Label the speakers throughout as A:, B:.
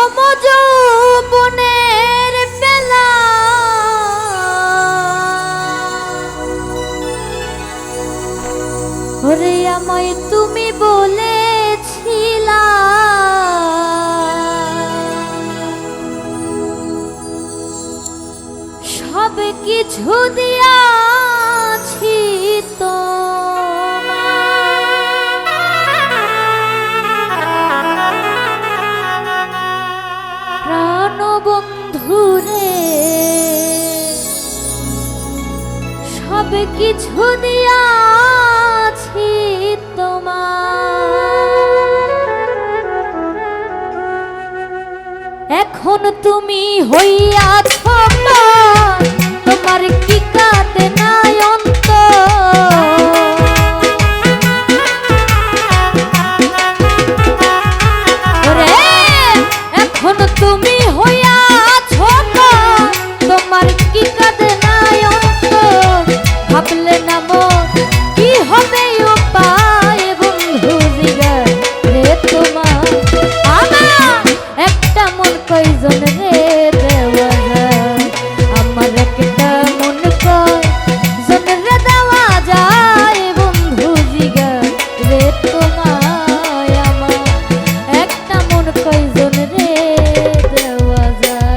A: প্রথম যৌবনের বেলা ওরে আমায় তুমি বলেছিলা সব কিছু দিয়াছি তো বন্ধুরে সব কিছু দিয়াছি তোমার এখন তুমি হইয়াছ তোমার কি কাঁদে নাই অন্তর এখন তুমি হইয়াছ তোমার কি কাঁদে নাই অন্তর ভাবলে না মন কি হবে উপায় বন্ধু জিগার রে তোমার আমার একটা মন কয়জন রে দেওয়া যায় আমার একটা মন কয়জন রে দেওয়া যায় বন্ধু জিগার রে তোমায় আমার একটা মন কয়জন রে দেওয়া যায়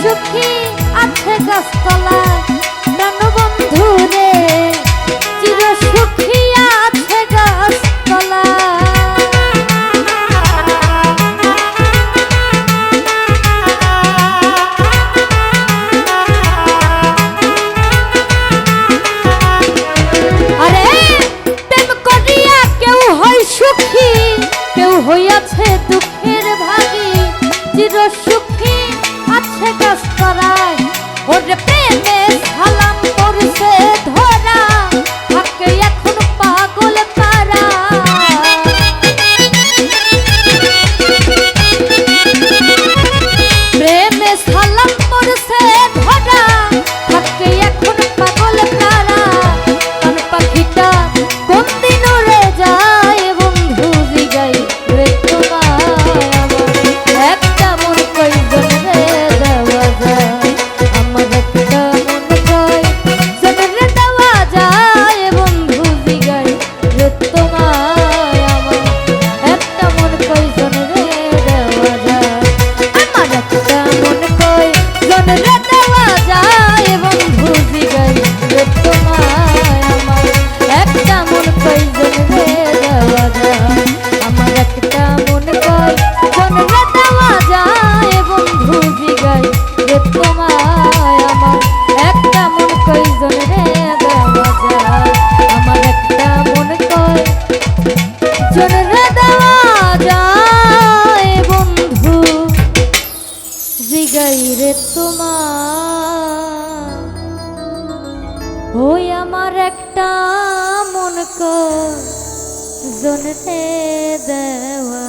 A: সুখী আছে গাছতলায় প্রাণবন্ধু রে, চির সুখী আছে গাছতলায়। আরে প্রেম করিয়া কেউ হয় সুখী, কেউ হইয়াছে দুঃখের ভাগী, চির সুখী আছে গাছতলায়। ওরে প্রেমে সালাম করছে ধরা, থাকে এখন পাগল পারা। প্রেমে সালাম করছে ধরা, থাকে এখন পাগল পারা। কান পাখিটা কোন দিন উড়ে যায় বন্ধু জিগাই রে তোমায় আমার, একটা মন কইজন রে দেওয়া যায়, আমার একটা মন কইজন রে দেওয়া যায় বন্ধু জিগাই রে তোমায় আমার, একটা মন কইজন রে দেওয়া যায়, আমার একটা মন কইজন রে দেওয়া যায় বন্ধু জিগাই রে তোমায় আমার, একটা মন কইজন রে দেওয়া যায়, আমার একটা মন কইজন রে দেওয়া যায় বন্ধু জিগাই রে তোমায় আমার, একটা মন কইজন রে দেওয়া যায়, আমার একটা মন কইজন রে দেওয়া যায় বন্ধু জিগাই রে তোমায়, ওই আমার একটা মন কইজন রে দেওয়া